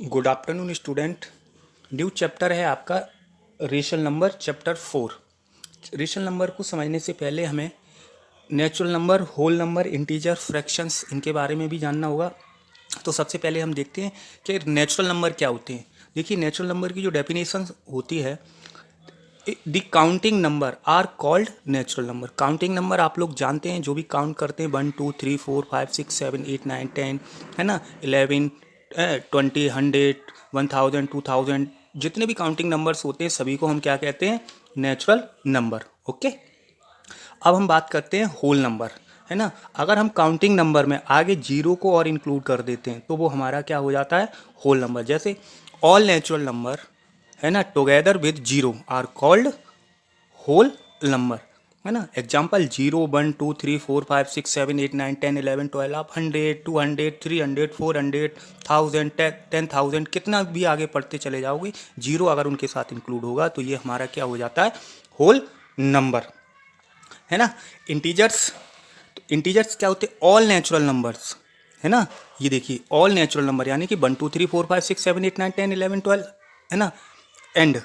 Good afternoon student. New chapter है आपका rational number chapter 4। Rational number को समझने से पहले हमें natural number, whole number, integer, fractions इनके बारे में भी जानना होगा। तो सबसे पहले हम देखते हैं कि नेचुरल नंबर क्या होते हैं। देखिए, नेचुरल नंबर की जो डेफिनेशन होती है, the counting number are called natural number. Counting number आप लोग जानते हैं, जो भी काउंट करते हैं 1 2 3 4 5 6 7 8 9 10, है ना, 11 20 100 1000 2000, जितने भी काउंटिंग नंबर्स होते हैं सभी को हम क्या कहते हैं? Natural number. ओके। अब हम बात करते हैं होल नंबर, है ना। अगर हम काउंटिंग नंबर में आगे जीरो को और इंक्लूड कर देते हैं तो वो हमारा क्या हो जाता है? Whole number. जैसे ऑल नेचुरल नंबर, है ना, together with zero are called whole number, है ना। एग्जाम्पल 0 1 2 3 4 5 6 7 8 9 10 11 12, आप 100 200 300 400 1000 10,000 कितना भी आगे पढ़ते चले जाओगे, जीरो अगर उनके साथ इंक्लूड होगा तो ये हमारा क्या हो जाता है? होल नंबर, है ना। इंटीजर्स, तो इंटीजर्स क्या होते हैं? ऑल नेचुरल नंबर्स, है ना। ये देखिए, ऑल नेचुरल नंबर यानी कि 1 2 3 4 5 6 7 8 9 10 11 12, है ना। एंड,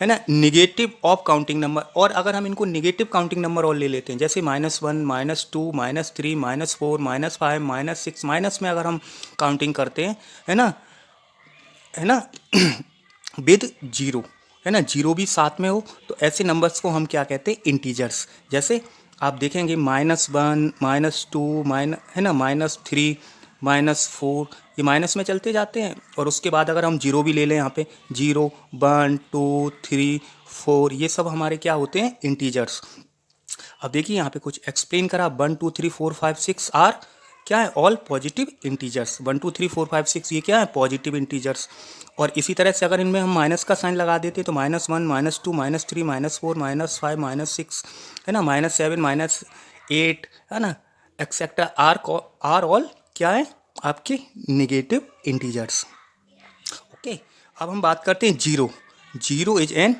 है ना, निगेटिव ऑफ काउंटिंग नंबर। और अगर हम इनको निगेटिव काउंटिंग नंबर और ले लेते हैं, जैसे -1 -2 -3 -4 -5 -6, माइनस में अगर हम काउंटिंग करते हैं, है ना विद जीरो, है ना, जीरो भी साथ में हो, तो ऐसे नंबर्स को हम क्या कहते हैं? इंटीजर्स। जैसे आप देखेंगे -1 -2 है ना, -3 -4, ये माइनस में चलते जाते हैं। और उसके बाद अगर हम जीरो भी ले लें, यहाँ पे 0 1 2 3 4, ये सब हमारे क्या होते हैं? इंटीजर्स। अब देखिए, यहाँ पे कुछ एक्सप्लेन करा, 1 2 3 4 5 6 आर क्या है? All positive integers. 1 2 3 4 5 6 ये क्या है? Positive integers. और इसी तरह से अगर इनमें हम माइनस का साइन लगा देते तो -1 -2 -3 -4 -5 -6, है ना, -7 -8, है ना, एक्सेट्रा आर ऑल क्या है? आपके निगेटिव इंटीजर्स। ओके। अब हम बात करते हैं zero. Zero is an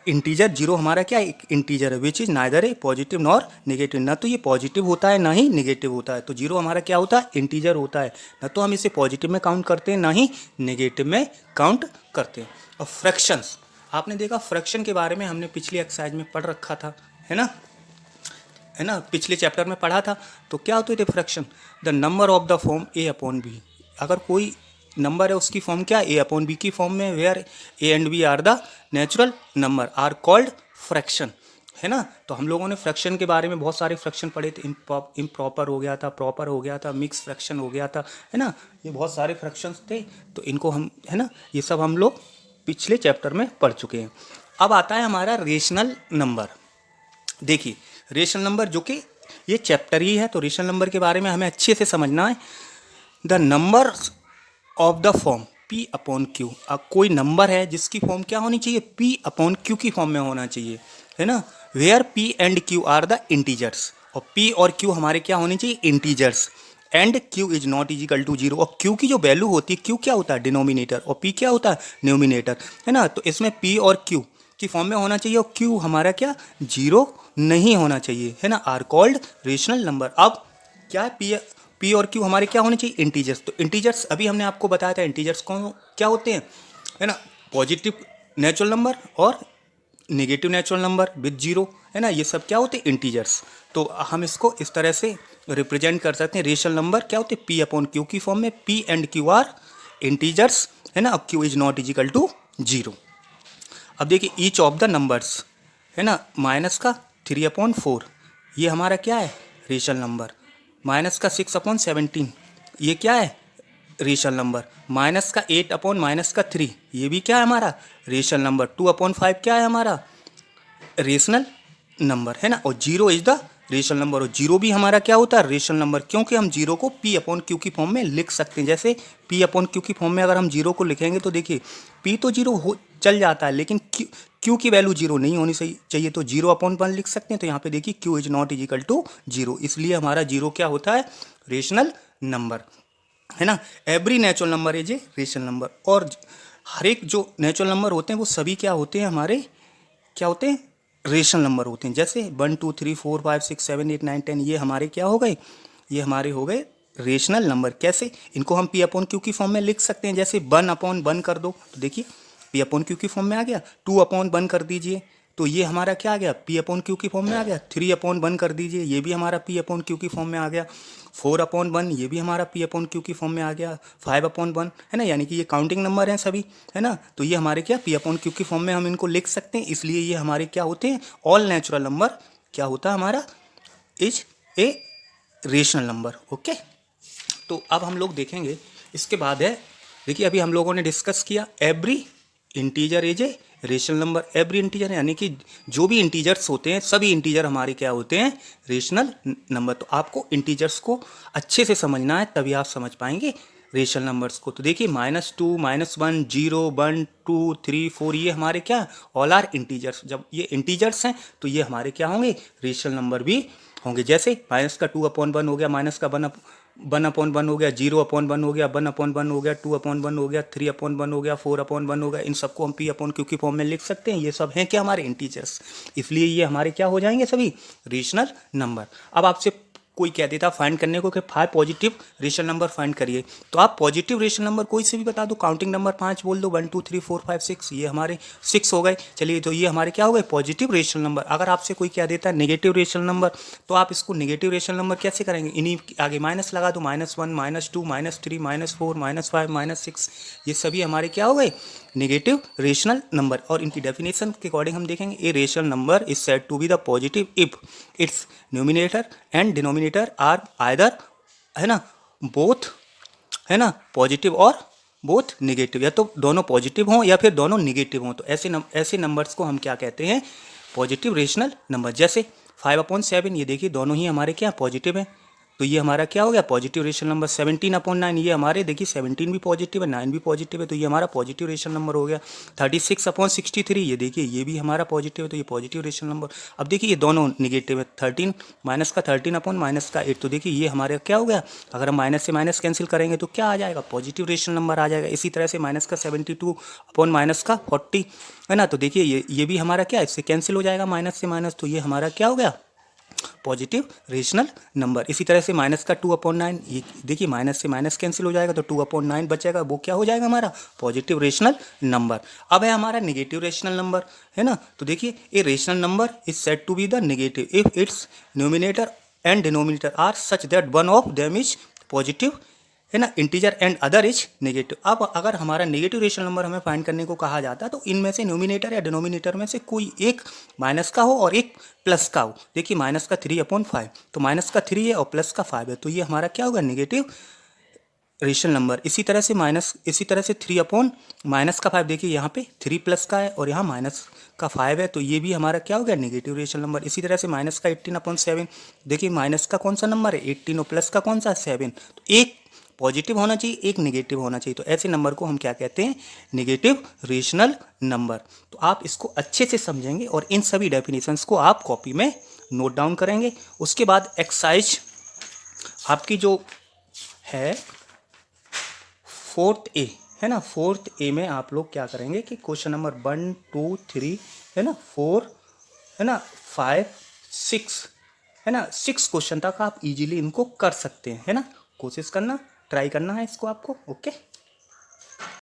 integer. Zero हमारा क्या है? एक इंटीजर है, which is neither A positive nor negative. ना तो ये पॉजिटिव होता है ना ही नेगेटिव होता है। तो जीरो हमारा क्या होता है? इंटीजर होता है। ना तो हम इसे पॉजिटिव में काउंट करते हैं ना ही नेगेटिव में काउंट करते हैं। और फ्रैक्शंस, आपने देखा फ्रैक्शन के बारे में हमने पिछली एक्सरसाइज में पढ़ रखा था, है ना, पिछले चैप्टर में पढ़ा था। तो क्या होते थे fraction? The number of the form a upon b. अगर कोई नंबर है उसकी फॉर्म क्या? ए अपॉन बी की फॉर्म में, where a and b are the natural number are called fraction, है ना। तो हम लोगों ने फ्रैक्शन के बारे में बहुत सारे फ्रैक्शन पढ़े थे। इम्प्रॉपर हो गया था, प्रॉपर हो गया था, मिक्स फ्रैक्शन हो गया था, है ना। ये बहुत सारे फ्रैक्शंस थे, तो इनको हम, है ना, ये सब हम लोग पिछले चैप्टर में पढ़ चुके हैं। अब आता है हमारा रेशनल नंबर। देखिए, रेशनल नंबर जो कि ये चैप्टर ही है, तो रेशनल नंबर के बारे में हमें अच्छे से समझना है। The number of the form P upon Q. अब कोई नंबर है जिसकी फॉर्म क्या होनी चाहिए? P अपॉन क्यू की फॉर्म में होना चाहिए, है ना। Where P and Q are the integers. और P और Q हमारे क्या होने चाहिए? Integers. And Q is not equal to zero. और Q की जो वैल्यू होती है, Q क्या होता है? डिनोमिनेटर, और P क्या होता है? न्यूमिनेटर, है ना। तो इसमें P और Q की फॉर्म में होना चाहिए, और Q हमारा क्या? जीरो नहीं होना चाहिए, है ना। Are called rational number. अब क्या है? पी और क्यू हमारे क्या होने चाहिए? इंटीजर्स। तो इंटीजर्स अभी हमने आपको बताया था, इंटीजर्स कौन क्या होते हैं, है ना। पॉजिटिव नेचुरल नंबर और negative natural number with zero, है ना, ये सब क्या होते हैं? इंटीजर्स। तो हम इसको इस तरह से रिप्रेजेंट कर सकते हैं। रेशनल नंबर क्या होते हैं? पी अपॉन क्यू की फॉर्म में। P and Q are integers, है ना। अब Q is not equal to zero. अब देखिए, ईच ऑफ द नंबर्स, है ना, माइनस का 3/4 ये हमारा क्या है? Rational number. माइनस का 6/17 ये क्या है? Rational number. माइनस का 8/-3 ये भी क्या है हमारा? Rational number. 2/5 क्या है हमारा? रेशनल नंबर, है ना। और zero is the rational number. और जीरो भी हमारा क्या होता है? रेशनल नंबर, क्योंकि हम जीरो को P अपॉन क्यू की फॉर्म में लिख सकते हैं। जैसे P अपॉन क्यू की फॉर्म में अगर हम जीरो को लिखेंगे तो देखिए, P तो जीरो हो चल जाता है, लेकिन क्यू की वैल्यू जीरो नहीं होनी चाहिए, तो 0/1 लिख सकते हैं। तो यहाँ पे देखिए, Q is not equal to zero, इसलिए हमारा जीरो क्या होता है? रेशनल नंबर, है ना। Every natural number is a rational number. और हर एक जो नेचुरल नंबर होते हैं वो सभी क्या होते हैं? हमारे क्या होते हैं? रेशनल नंबर होते हैं। जैसे 1 2 3 4 5 6 7 8 9 10 ये हमारे क्या हो गए? ये हमारे हो गए रेशनल नंबर। कैसे? इनको हम पी अपॉन क्यू की फॉर्म में लिख सकते हैं, जैसे 1 अपॉन 1 कर दो तो देखिए पी अपॉन क्यू की फॉर्म में आ गया। 2 अपॉन 1 कर दीजिए तो ये हमारा क्या आ गया, पी अपॉन क्यू की फॉर्म में आ गया। 3 अपॉन 1 कर दीजिए, ये भी हमारा पी अपॉन क्यू की फॉर्म में आ गया। 4 अपॉन 1 ये भी हमारा पी अपॉन क्यू की फॉर्म में आ गया। 5 अपॉन 1 है ना, यानी कि ये काउंटिंग नंबर हैं सभी, है ना। तो ये हमारे क्या पी अपॉन क्यू की फॉर्म में हम इनको लिख सकते हैं, इसलिए ये हमारे क्या होते हैं, ऑल नेचुरल नंबर क्या होता है हमारा, is a rational number. Okay, तो अब हम लोग देखेंगे इसके बाद है, देखिए अभी हम लोगों ने डिस्कस किया every integer is a rational number. Every integer यानी कि जो भी इंटीजर्स होते हैं सभी इंटीजर हमारे क्या होते हैं, रेशनल नंबर। तो आपको इंटीजर्स को अच्छे से समझना है, तभी आप समझ पाएंगे रेशनल नंबर्स को। तो देखिए -2 -1 0 1 2 3 4 ये हमारे क्या, ऑल आर इंटीजर्स। जब ये इंटीजर्स हैं तो ये हमारे क्या होंगे, रेशनल नंबर भी होंगे। जैसे -2/1 हो गया, -1/1 हो गया, 0/1 हो गया, 1/1 हो गया, 2/1 हो गया, 3/1 हो गया, 4/1 हो गया। इन सबको हम पी अपॉन क्यू की फॉर्म में लिख सकते हैं। ये सब हैं क्या, हमारे इंटीजर्स, इसलिए ये हमारे क्या हो जाएंगे सभी, रेशनल नंबर। अब आपसे कोई कह देता फाइंड करने को कि 5 पॉजिटिव रेशनल नंबर फाइंड करिए, तो आप पॉजिटिव रेशनल नंबर कोई से भी बता दो, काउंटिंग नंबर 5 बोल दो, 1 2 3 4 5 6, ये हमारे 6 हो गए। चलिए, तो ये हमारे क्या हो गए, पॉजिटिव रेशनल नंबर। अगर आपसे कोई कह देता है नेगेटिव रेशनल नंबर, तो आप इसको नेगेटिव रेशनल नंबर कैसे करेंगे, इन्हीं आगे माइनस लगा दो, -1 -2 -3 -4 -5 -6, ये सभी हमारे क्या हो गए, नेगेटिव रेशनल नंबर। और इनकी डेफिनेशन के अकॉर्डिंग हम देखेंगे, a rational number is said to be the positive if its numerator and denominator are either, है ना, बोथ, है ना, पॉजिटिव और बोथ निगेटिव, या तो दोनों पॉजिटिव हों या फिर दोनों निगेटिव हों। तो ऐसे नंबर्स को हम क्या कहते हैं, पॉजिटिव रेशनल नंबर। जैसे 5/7, ये देखिए दोनों ही हमारे क्या पॉजिटिव हैं, तो ये हमारा क्या हो गया, पॉजिटिव रेशनल नंबर। 17/9 ये हमारे देखिए 17 भी पॉजिटिव है, 9 भी पॉजिटिव है, तो ये हमारा पॉजिटिव रेशनल नंबर हो गया। 36/63 ये देखिए ये भी हमारा पॉजिटिव है, तो ये पॉजिटिव रेशनल नंबर। अब देखिए ये दोनों निगेटिव है, 13 -13/-8, तो देखिए ये हमारे क्या हो गया, अगर हम माइनस से माइनस कैंसिल करेंगे तो क्या आ जाएगा, पॉजिटिव रेशनल नंबर आ जाएगा। इसी तरह से -72/-40, है ना, तो देखिए ये भी हमारा क्या, इससे कैंसिल हो जाएगा माइनस से माइनस, तो ये हमारा क्या हो गया, पॉजिटिव रेशनल नंबर। इसी तरह से -2/9, ये देखिए माइनस से माइनस कैंसिल हो जाएगा तो 2/9 बचेगा, वो क्या हो जाएगा हमारा पॉजिटिव रेशनल नंबर। अब है हमारा नेगेटिव रेशनल नंबर, है ना, तो देखिए a rational number is said to be the negative if its numerator and denominator are such that one of them is positive, है ना, integer and other is negative. अब अगर हमारा नेगेटिव रेशनल नंबर हमें फाइंड करने को कहा जाता है तो इनमें से न्यूमिनेटर या डिनोमिनेटर में से कोई एक माइनस का हो और एक प्लस का हो। देखिए -3/5, तो माइनस का 3 है और प्लस का 5 है, तो ये हमारा क्या होगा, नेगेटिव रेशनल नंबर। इसी तरह से 3/-5, देखिए यहाँ पे 3 प्लस का है और यहाँ माइनस का 5 है, तो ये भी हमारा क्या हो गया, नेगेटिव रेशनल नंबर। इसी तरह से -18/7, देखिए माइनस का कौन सा नंबर है, 18, और प्लस का कौन सा, 7, तो एक पॉजिटिव होना चाहिए, एक नेगेटिव होना चाहिए। तो ऐसे नंबर को हम क्या कहते हैं, नेगेटिव रेशनल नंबर। तो आप इसको अच्छे से समझेंगे और इन सभी डेफिनेशंस को आप कॉपी में नोट डाउन करेंगे। उसके बाद एक्सरसाइज आपकी जो है 4th ए, है ना, 4th ए में आप लोग क्या करेंगे कि क्वेश्चन नंबर 1 2 3, है ना, 4, है ना, 5 6, है ना, 6 क्वेश्चन तक आप इजीली इनको कर सकते हैं, है ना। कोशिश करना, ट्राई करना है इसको आपको। ओके।